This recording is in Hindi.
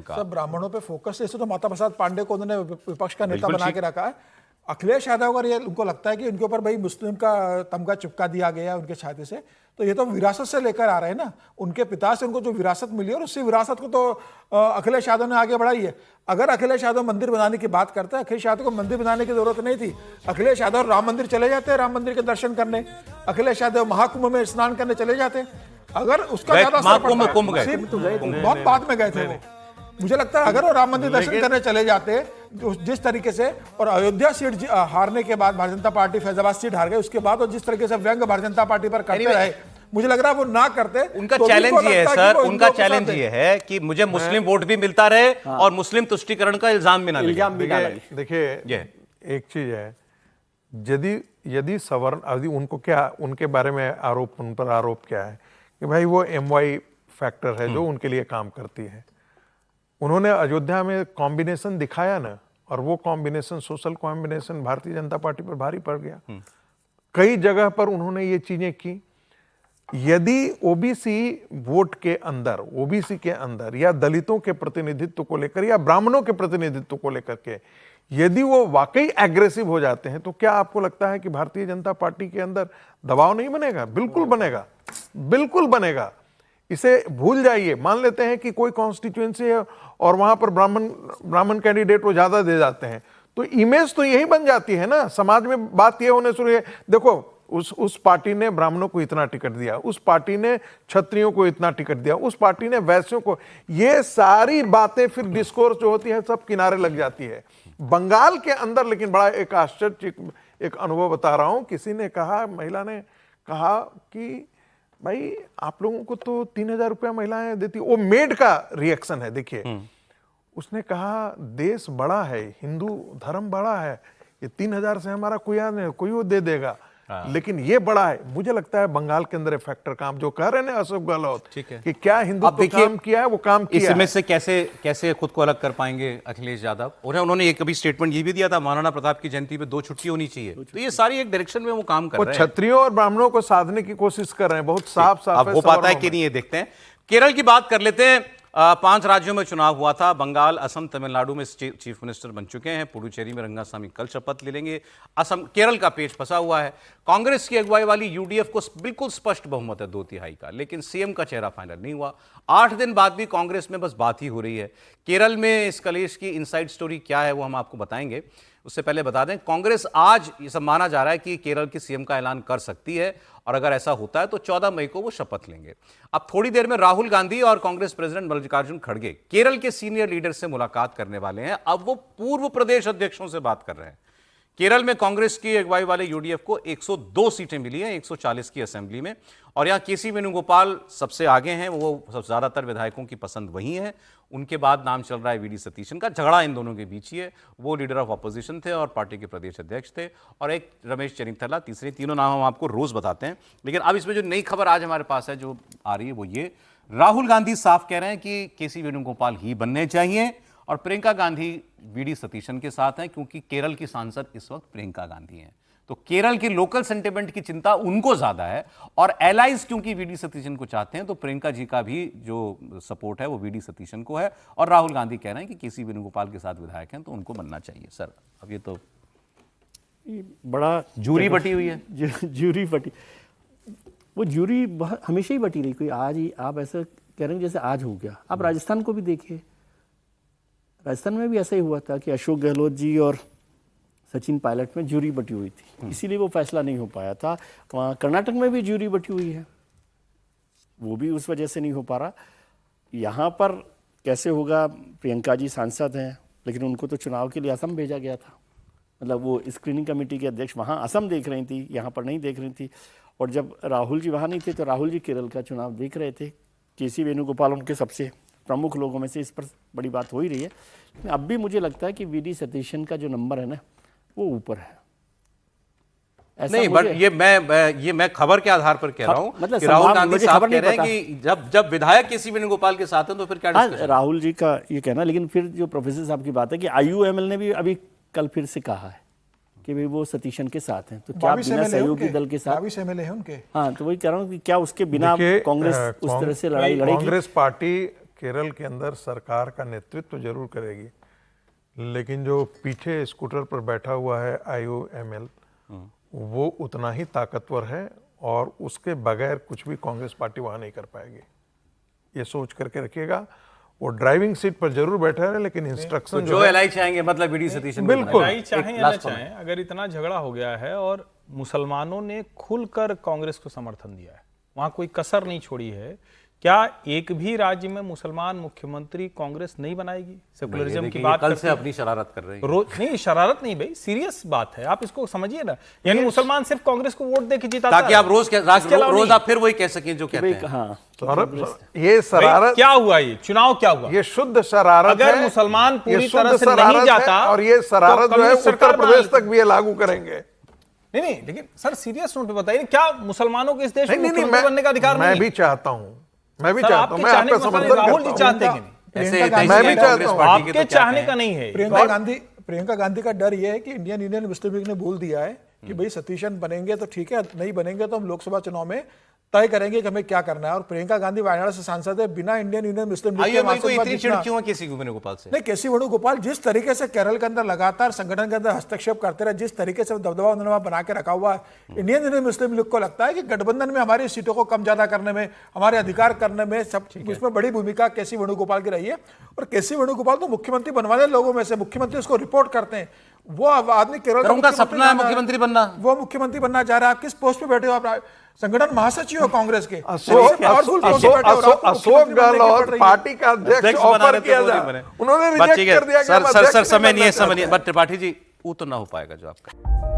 उनका। सब ब्राह्मणों पे फोकस है, इससे तो माता प्रसाद पांडे को उन्होंने विपक्ष का नेता बना के रखा है। अखिलेश यादव अगर ये उनको लगता है कि उनके ऊपर भाई मुस्लिम का तमगा चिपका दिया गया है उनके छाते से, तो ये तो विरासत से लेकर आ रहे हैं ना, उनके पिता से उनको जो विरासत मिली है और उसी विरासत को तो अखिलेश यादव ने आगे बढ़ाई है। अगर अखिलेश यादव मंदिर बनाने की बात करता है, अखिलेश यादव को मंदिर बनाने की जरूरत नहीं थी। अखिलेश यादव राम मंदिर चले जाते, राम मंदिर के दर्शन करने, अखिलेश यादव महाकुंभ में स्नान करने चले जाते। अगर उसका ज्यादा कुंभ गए, बहुत बाद में गए थे वो। मुझे लगता है अगर वो राम मंदिर दर्शन करने चले जाते जिस तरीके से, और अयोध्या सीट हारने के बाद भारतीय जनता पार्टी फैजाबाद सीट हार गई, उसके बाद और जिस तरीके से व्यंग भारतीय जनता पार्टी पर करते रहे, मुझे लग रहा है वो ना करते। उनका चैलेंज ये है सर, उनका चैलेंज ये है कि मुझे मुस्लिम वोट भी मिलता रहे और मुस्लिम तुष्टीकरण का इल्जाम भी ना लगे। देखिए एक चीज है, यदि सवर्ण उनको क्या, उनके बारे में आरोप, उन पर आरोप क्या है कि भाई वो MY फैक्टर है जो उनके लिए काम करती है। उन्होंने अयोध्या में कॉम्बिनेशन दिखाया ना, और वो combination, social combination Bharatiya Janata party पर भारी पड़ गया। कई जगह पर उन्होंने ये चीजें की। यदि OBC वोट के अंदर, OBC के अंदर या दलितों के प्रतिनिधित्व को लेकर या ब्राह्मणों के प्रतिनिधित्व को लेकर के यदि वो वाकई एग्रेसिव हो जाते हैं, तो क्या आपको लगता है कि भारतीय जनता पार्टी के अंदर दबाव नहीं बनेगा? बिल्कुल बनेगा, बिल्कुल बनेगा। इसे भूल जाइए। मान लेते हैं कि कोई कॉन्स्टिट्यूएंसी है और वहां पर ब्राह्मण कैंडिडेट वो ज्यादा दे जाते हैं, तो इमेज तो यही बन जाती है ना समाज में। बात ये होने शुरू है, देखो उस पार्टी ने ब्राह्मणों को इतना टिकट दिया, उस पार्टी ने क्षत्रियों को इतना टिकट दिया, उस पार्टी ने वैश्यों को, ये सारी बातें फिर डिस्कोर्स जो होती है सब किनारे लग जाती है। बंगाल के अंदर लेकिन बड़ा एक आश्चर्य, एक अनुभव बता रहा हूं। किसी ने कहा, महिला ने कहा कि भाई आप लोगों को तो 3,000 रुपया महिलाएं देती, वो मेड का रिएक्शन है। देखिए उसने कहा देश बड़ा है, हिंदू धर्म बड़ा है, ये 3,000 से हमारा कोई वो दे देगा, लेकिन ये बड़ा है। मुझे लगता है बंगाल के अंदर फैक्टर काम जो कह रहे हैं अशोक गहलोत कि क्या हिंदू काम किया है, वो काम किया। इसमें से कैसे खुद को अलग कर पाएंगे अखिलेश यादव? और उन्होंने एक कभी स्टेटमेंट ये भी दिया था, महाराणा प्रताप की जयंती पे 2 छुट्टी होनी चाहिए। तो ये सारी एक डायरेक्शन में वो काम कर रहे हैं, क्षत्रियों और ब्राह्मणों को साधने की कोशिश कर रहे हैं। बहुत साफ अब हो पाता है कि नहीं, ये देखते हैं। केरल की बात कर लेते हैं। 5 राज्यों में चुनाव हुआ था। बंगाल, असम, तमिलनाडु में चीफ मिनिस्टर बन चुके हैं। पुडुचेरी में रंगास्वामी कल शपथ ले लेंगे। असम, केरल का पेच फंसा हुआ है। कांग्रेस की अगुवाई वाली UDF को बिल्कुल स्पष्ट बहुमत है 2/3 का, लेकिन CM का चेहरा फाइनल नहीं हुआ। 8 दिन बाद भी कांग्रेस में बस बात ही हो रही है। केरल में इस कलेश की इनसाइड स्टोरी क्या है वो हम आपको बताएंगे। उससे पहले बता दें, कांग्रेस आज ये सब माना जा रहा है कि केरल की CM का ऐलान कर सकती है, और अगर ऐसा होता है तो 14 मई को वो शपथ लेंगे। अब थोड़ी देर में राहुल गांधी और कांग्रेस प्रेसिडेंट मल्लिकार्जुन खड़गे केरल के सीनियर लीडर से मुलाकात करने वाले हैं। अब वो पूर्व प्रदेश अध्यक्षों से बात कर रहे हैं। केरल में कांग्रेस की अगुवाई वाले UDF को 102 सीटें मिली हैं 140 की असेंबली में, और यहां KC वेणुगोपाल सबसे आगे हैं। वो सबसे ज्यादातर विधायकों की पसंद वही है। उनके बाद नाम चल रहा है VD सतीशन का। झगड़ा इन दोनों के बीच ही है। वो लीडर ऑफ अपोजिशन थे और पार्टी के प्रदेश अध्यक्ष थे, और एक रमेश चेन्निथला तीसरे। तीनों नाम हम आपको रोज बताते हैं, लेकिन अब इसमें जो नई खबर आज हमारे पास है जो आ रही है वो ये, राहुल गांधी साफ कह रहे हैं कि KC वेणुगोपाल ही बनने चाहिए, और प्रियंका गांधी VD सतीशन के साथ हैं, क्योंकि केरल की सांसद इस वक्त प्रियंका गांधी हैं। तो केरल की लोकल सेंटिमेंट की चिंता उनको ज्यादा है, और एलाइज क्योंकि VD सतीशन को चाहते हैं, तो प्रियंका जी का भी जो सपोर्ट है वो VD सतीशन को है। और राहुल गांधी कह रहे हैं कि KC वेणुगोपाल के साथ विधायक हैं तो उनको बनना चाहिए। सर अब ये तो बड़ा जूरी बटी हुई है। जूरी बटी, वो जूरी हमेशा ही बटी रही। कोई आज ही आप ऐसा कह रहे हैं जैसे आज हो गया। आप राजस्थान को भी देखिए, राजस्थान में भी ऐसा ही हुआ था कि अशोक गहलोत जी और सचिन पायलट में जूरी बटी हुई थी, इसीलिए वो फैसला नहीं हो पाया था। वहाँ कर्नाटक में भी जूरी बटी हुई है, वो भी उस वजह से नहीं हो पा रहा। यहाँ पर कैसे होगा? प्रियंका जी सांसद हैं, लेकिन उनको तो चुनाव के लिए असम भेजा गया था। मतलब वो स्क्रीनिंग कमेटी के अध्यक्ष वहाँ असम देख रही थी, यहाँ पर नहीं देख रही थी। और जब राहुल जी वहाँ नहीं थे तो राहुल जी केरल का चुनाव देख रहे थे। KC वेणुगोपाल उनके सबसे प्रमुख लोगों में से, इस पर बड़ी बात हो ही रही है। अब भी मुझे लगता है कि VD सतीशन का जो नंबर है ना वो ऊपर है। नहीं, बट ये मैं खबर के आधार पर कह रहा हूं, मतलब कि राहुल गांधी साहब कह रहे हैं कि जब विधायक KC वेणुगोपाल के साथ हैं तो फिर क्या डिस्कशन? राहुल जी का ये कहना, लेकिन फिर जो प्रोफेसर साहब की बात है कि IUML ने भी अभी कल फिर से कहा है कि भाई वो सतीशन के साथ हैं, तो क्या बिना सहयोगी दल के साथ? 22 MLA हैं उनके। हाँ, तो वही कह रहा हूँ कि क्या उसके बिना कांग्रेस उस तरह से लड़ाई लड़ेगी? कांग्रेस पार्टी केरल के अंदर सरकार का नेतृत्व जरूर करेगी, लेकिन जो पीछे स्कूटर पर बैठा हुआ है IOML, वो उतना ही ताकतवर है और उसके बगैर कुछ भी कांग्रेस पार्टी वहां नहीं कर पाएगी। ये सोच करके रखिएगा। वो ड्राइविंग सीट पर जरूर बैठा है, लेकिन इंस्ट्रक्शन जो एलआई चाहेंगे, मतलब वीडी सतीश बिल्कुल। लड़ाई चाहें या न चाहें, अगर इतना झगड़ा हो गया है और मुसलमानों ने खुलकर कांग्रेस को समर्थन दिया है, वहां कोई कसर नहीं छोड़ी है, क्या एक भी राज्य में मुसलमान मुख्यमंत्री कांग्रेस नहीं बनाएगी? सेकुलरिज्म की बात कल करते से अपनी शरारत कर रहे हैं। रोज नहीं, शरारत नहीं भाई, सीरियस बात है, आप इसको समझिए ना। यानी मुसलमान सिर्फ कांग्रेस को वोट दे के जीताता ताकि आप रोज रोज आप फिर वही कह सकें जो कहते हैं। हाँ, ये शरारत क्या हुआ? ये चुनाव क्या हुआ? ये शुद्ध शरारत अगर है। मुसलमान पूरी ये शुद्ध तरह से शरारत नहीं है, जाता और ये शरारत तो जो है कम्युनिस्ट सरकार उत्तर प्रदेश बना तक भी ये लागू करेंगे। नहीं, लेकिन सर सीरियस नोट पे बताइए, क्या मुसलमानों को इस देश में नहीं, मुख्यमंत्री बनने का अधिकार नहीं मैं है? भी चाहता हूँ, मैं भी सर, चाहता आपके हूँ, मैं चाहने आपका का मतलब समर्थन राहुल जी करता चाहते हूँ। हैं कि नहीं? ऐसे प्रियंका मैं भी कांग्रेस चाहता हूं। पार्टी के आपके तो क्या चाहने कहें? का नहीं है। प्रियंका गांधी का डर यह है कि इंडियन यूनियन मुस्लिम लीग ने बोल दिया है कि भाई सतीशन बनेंगे तो ठीक है, नहीं बनेंगे तो हम लोकसभा चुनाव में तय करेंगे कि हमें क्या करना है। और प्रियंका गांधी वायनाड से सांसद है, बिना इंडियन यूनियन मुस्लिम लीग के IOML को माध्यम से इतनी चिढ़ जितना- क्यों है केसी वेणुगोपाल से? नहीं, केसी वेणुगोपाल जिस तरीके से केरल के अंदर लगातार संगठन के अंदर हस्तक्षेप करते रहे, जिस तरीके से दबदबा उन्होंने बना के रखा हुआ है, इंडियन यूनियन मुस्लिम लीग को लगता है कि गठबंधन में हमारी सीटों को कम ज्यादा करने में, हमारे अधिकार करने में, सब इसमें बड़ी भूमिका केसी वेणुगोपाल की रही है। और केसी वेणुगोपाल तो मुख्यमंत्री बनवाने लोगों में से, मुख्यमंत्री उसको रिपोर्ट करते हैं, वो आदमी केरल का उनका सपना है मुख्यमंत्री बनना। वो मुख्यमंत्री बनना चाह रहा है। आप किस पोस्ट पे बैठे हो? आप संगठन महासचिव हो कांग्रेस के, अशोक गहलोत पार्टी का अध्यक्ष ऑफर किया जाए, उन्होंने रिजेक्ट कर दिया कि हम सर अध्यक्ष नहीं समय नहीं है, बनना समय नहीं है। चाहते। बट त्रिपाठी जी, वो तो ना हो पाएगा जो आपका।